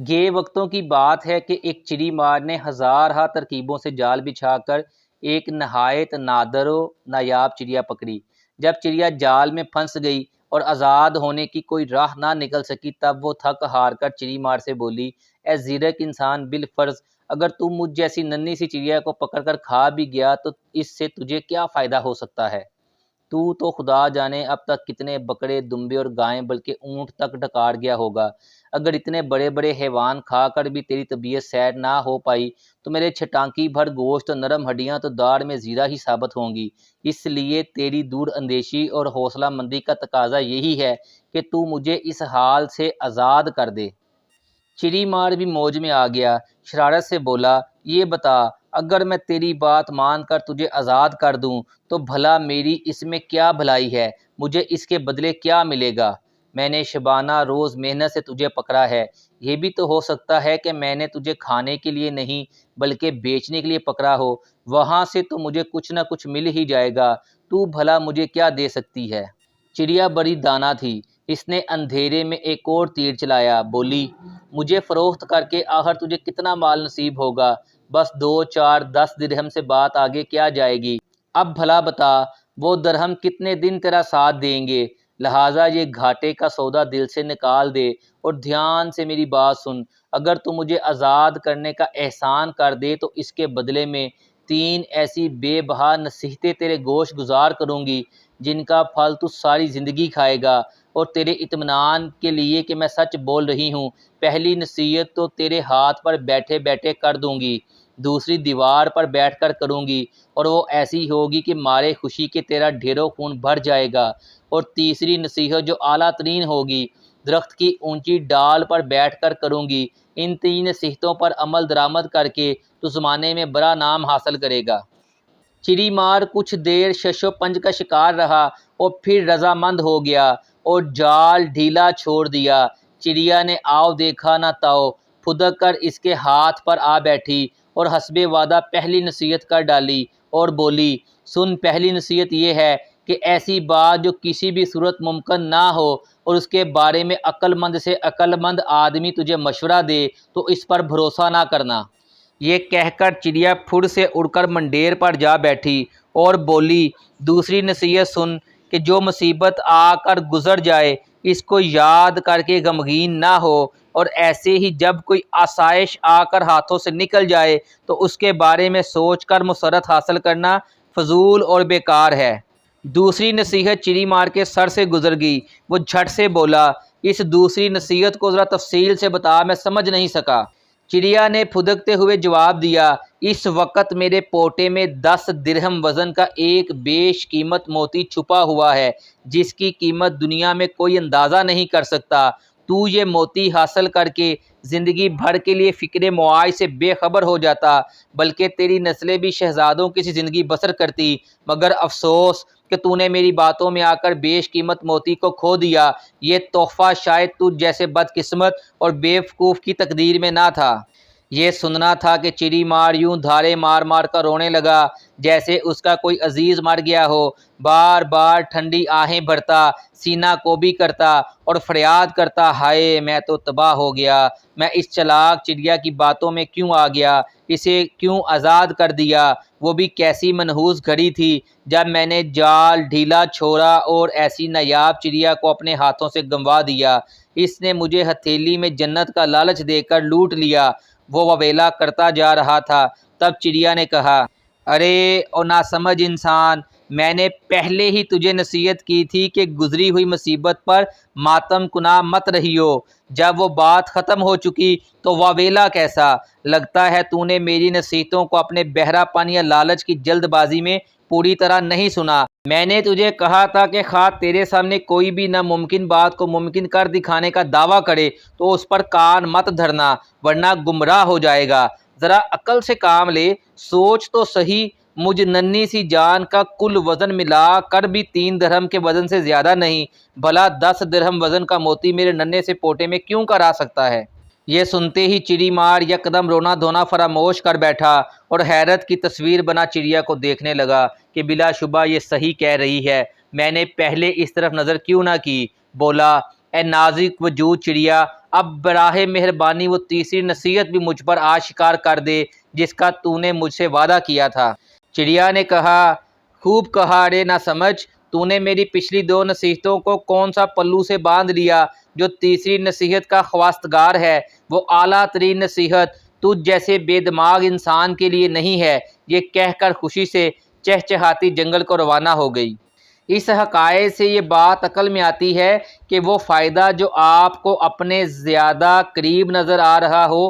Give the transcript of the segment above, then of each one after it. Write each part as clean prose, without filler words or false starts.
یہ وقتوں کی بات ہے کہ ایک چڑی مار نے ہزارہا ترکیبوں سے جال بچھا کر ایک نہایت نادر و نایاب چڑیا پکڑی۔ جب چڑیا جال میں پھنس گئی اور آزاد ہونے کی کوئی راہ نہ نکل سکی، تب وہ تھک ہار کر چڑی مار سے بولی، اے زیرک انسان، بالفرض اگر تم مجھ جیسی ننھی سی چڑیا کو پکڑ کر کھا بھی گیا تو اس سے تجھے کیا فائدہ ہو سکتا ہے؟ تو خدا جانے اب تک کتنے بکرے، دمبے اور گائیں بلکہ اونٹ تک ڈکار گیا ہوگا۔ اگر اتنے بڑے بڑے حیوان کھا کر بھی تیری طبیعت سیر نہ ہو پائی تو میرے چھٹانکی بھر گوشت اور نرم ہڈیاں تو داڑھ میں زیرہ ہی ثابت ہوں گی۔ اس لیے تیری دور اندیشی اور حوصلہ مندی کا تقاضا یہی ہے کہ تو مجھے اس حال سے آزاد کر دے۔ چڑی مار بھی موج میں آ گیا، شرارت سے بولا، یہ بتا، اگر میں تیری بات مان کر تجھے آزاد کر دوں تو بھلا میری اس میں کیا بھلائی ہے؟ مجھے اس کے بدلے کیا ملے گا؟ میں نے شبانہ روز محنت سے تجھے پکڑا ہے۔ یہ بھی تو ہو سکتا ہے کہ میں نے تجھے کھانے کے لیے نہیں بلکہ بیچنے کے لیے پکڑا ہو، وہاں سے تو مجھے کچھ نہ کچھ مل ہی جائے گا۔ تو بھلا مجھے کیا دے سکتی ہے؟ چڑیا بڑی دانا تھی، اس نے اندھیرے میں ایک اور تیر چلایا، بولی، مجھے فروخت کر کے آخر تجھے کتنا مال نصیب ہوگا؟ بس 2 4 10 درہم سے بات آگے کیا جائے گی؟ اب بھلا بتا، وہ درہم کتنے دن تیرا ساتھ دیں گے؟ لہٰذا یہ گھاٹے کا سودا دل سے نکال دے اور دھیان سے میری بات سن۔ اگر تو مجھے آزاد کرنے کا احسان کر دے تو اس کے بدلے میں 3 ایسی بے بہا نصیحتیں تیرے گوش گزار کروں گی جن کا پھل تو ساری زندگی کھائے گا، اور تیرے اطمینان کے لیے کہ میں سچ بول رہی ہوں، پہلی نصیحت تو تیرے ہاتھ پر بیٹھے بیٹھے کر دوں گی، دوسری دیوار پر بیٹھ کر کروں گی اور وہ ایسی ہوگی کہ مارے خوشی کے تیرا ڈھیروں خون بھر جائے گا، اور تیسری نصیحت جو اعلیٰ ترین ہوگی، درخت کی اونچی ڈال پر بیٹھ کر کروں گی۔ ان 3 نصیحتوں پر عمل درآمد کر کے تو زمانے میں بڑا نام حاصل کرے گا۔ چڑی مار کچھ دیر شش و پنج کا شکار رہا اور پھر رضامند ہو گیا اور جال ڈھیلا چھوڑ دیا۔ چڑیا نے آؤ دیکھا نہ تاؤ پھدک کر اس کے ہاتھ پر آ بیٹھی اور حسب وعدہ پہلی نصیحت کر ڈالی اور بولی، سن، پہلی نصیحت یہ ہے کہ ایسی بات جو کسی بھی صورت ممکن نہ ہو اور اس کے بارے میں عقل مند سے عقل مند آدمی تجھے مشورہ دے تو اس پر بھروسہ نہ کرنا۔ یہ کہہ کر چڑیا پھر سے اڑ کر منڈیر پر جا بیٹھی اور بولی، دوسری نصیحت سن کہ جو مصیبت آ کر گزر جائے اس کو یاد کر کے غمگین نہ ہو، اور ایسے ہی جب کوئی آسائش آ کر ہاتھوں سے نکل جائے تو اس کے بارے میں سوچ کر مسرت حاصل کرنا فضول اور بیکار ہے۔ دوسری نصیحت چڑی مار کے سر سے گزر گئی۔ وہ جھٹ سے بولا، اس دوسری نصیحت کو ذرا تفصیل سے بتا، میں سمجھ نہیں سکا۔ چڑیا نے پھدکتے ہوئے جواب دیا، اس وقت میرے پوٹے میں 10 درہم وزن کا ایک بیش قیمت موتی چھپا ہوا ہے جس کی قیمت دنیا میں کوئی اندازہ نہیں کر سکتا۔ تو یہ موتی حاصل کر کے زندگی بھر کے لیے فکر معاش سے بے خبر ہو جاتا، بلکہ تیری نسلیں بھی شہزادوں کی سی زندگی بسر کرتی، مگر افسوس کہ تو نے میری باتوں میں آ کر بیش قیمت موتی کو کھو دیا۔ یہ تحفہ شاید تجھ جیسے بدقسمت اور بیوقوف کی تقدیر میں نہ تھا۔ یہ سننا تھا کہ چڑی مار یوں دھارے مار مار کر رونے لگا جیسے اس کا کوئی عزیز مر گیا ہو، بار بار ٹھنڈی آہیں بھرتا، سینہ کوبی کرتا اور فریاد کرتا، ہائے میں تو تباہ ہو گیا، میں اس چلاک چڑیا کی باتوں میں کیوں آ گیا، اسے کیوں آزاد کر دیا، وہ بھی کیسی منحوس گھڑی تھی جب میں نے جال ڈھیلا چھوڑا اور ایسی نایاب چڑیا کو اپنے ہاتھوں سے گنوا دیا۔ اس نے مجھے ہتھیلی میں جنت کا لالچ دے کر لوٹ لیا۔ وہ وویلا کرتا جا رہا تھا، تب چڑیا نے کہا، ارے او ناسمجھ انسان، میں نے پہلے ہی تجھے نصیحت کی تھی کہ گزری ہوئی مصیبت پر ماتم کنا مت رہیو۔ جب وہ بات ختم ہو چکی تو واویلا کیسا؟ لگتا ہے تو نے میری نصیحتوں کو اپنے بہرا پن یا لالچ کی جلد بازی میں پوری طرح نہیں سنا۔ میں نے تجھے کہا تھا کہ خواہ تیرے سامنے کوئی بھی ناممکن بات کو ممکن کر دکھانے کا دعویٰ کرے تو اس پر کان مت دھرنا ورنہ گمراہ ہو جائے گا۔ ذرا عقل سے کام لے، سوچ تو صحیح، مجھ ننھی سی جان کا کل وزن ملا کر بھی 3 درہم کے وزن سے زیادہ نہیں، بھلا 10 درہم وزن کا موتی میرے ننھے سے پوٹے میں کیوں کر آ سکتا ہے؟ یہ سنتے ہی چڑی مار یکدم رونا دھونا فراموش کر بیٹھا اور حیرت کی تصویر بنا چڑیا کو دیکھنے لگا کہ بلا شبہ یہ صحیح کہہ رہی ہے، میں نے پہلے اس طرف نظر کیوں نہ کی۔ بولا، اے نازک وجود چڑیا، اب براہ مہربانی وہ تیسری نصیحت بھی مجھ پر آشکار کر دے جس کا تو نے مجھ سے وعدہ کیا تھا۔ چڑیا نے کہا، خوب کہا رے نہ سمجھ، تو نے میری پچھلی 2 نصیحتوں کو کون سا پلو سے باندھ لیا؟ جو تیسری نصیحت کا خواستگار ہے وہ اعلیٰ ترین نصیحت تجھ جیسے بے دماغ انسان کے لیے نہیں ہے۔ یہ کہہ کر خوشی سے چہچہاتی جنگل کو روانہ ہو گئی۔ اس حکایت سے یہ بات عقل میں آتی ہے کہ وہ فائدہ جو آپ کو اپنے زیادہ قریب نظر آ رہا ہو،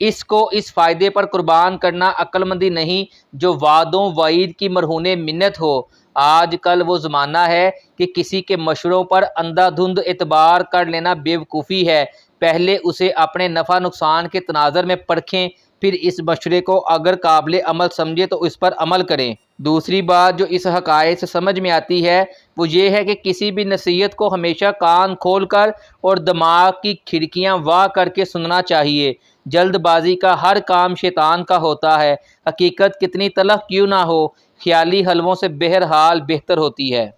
اس کو اس فائدے پر قربان کرنا عقل مندی نہیں جو وعدوں وعید کی مرہون منت ہو۔ آج کل وہ زمانہ ہے کہ کسی کے مشوروں پر اندھا دھند اعتبار کر لینا بیوقوفی ہے۔ پہلے اسے اپنے نفع نقصان کے تناظر میں پرکھیں، پھر اس مشورے کو اگر قابل عمل سمجھے تو اس پر عمل کریں۔ دوسری بات جو اس حکایت سے سمجھ میں آتی ہے وہ یہ ہے کہ کسی بھی نصیحت کو ہمیشہ کان کھول کر اور دماغ کی کھڑکیاں وا کر کے سننا چاہیے۔ جلد بازی کا ہر کام شیطان کا ہوتا ہے، حقیقت کتنی تلخ کیوں نہ ہو، خیالی حلووں سے بہرحال بہتر ہوتی ہے۔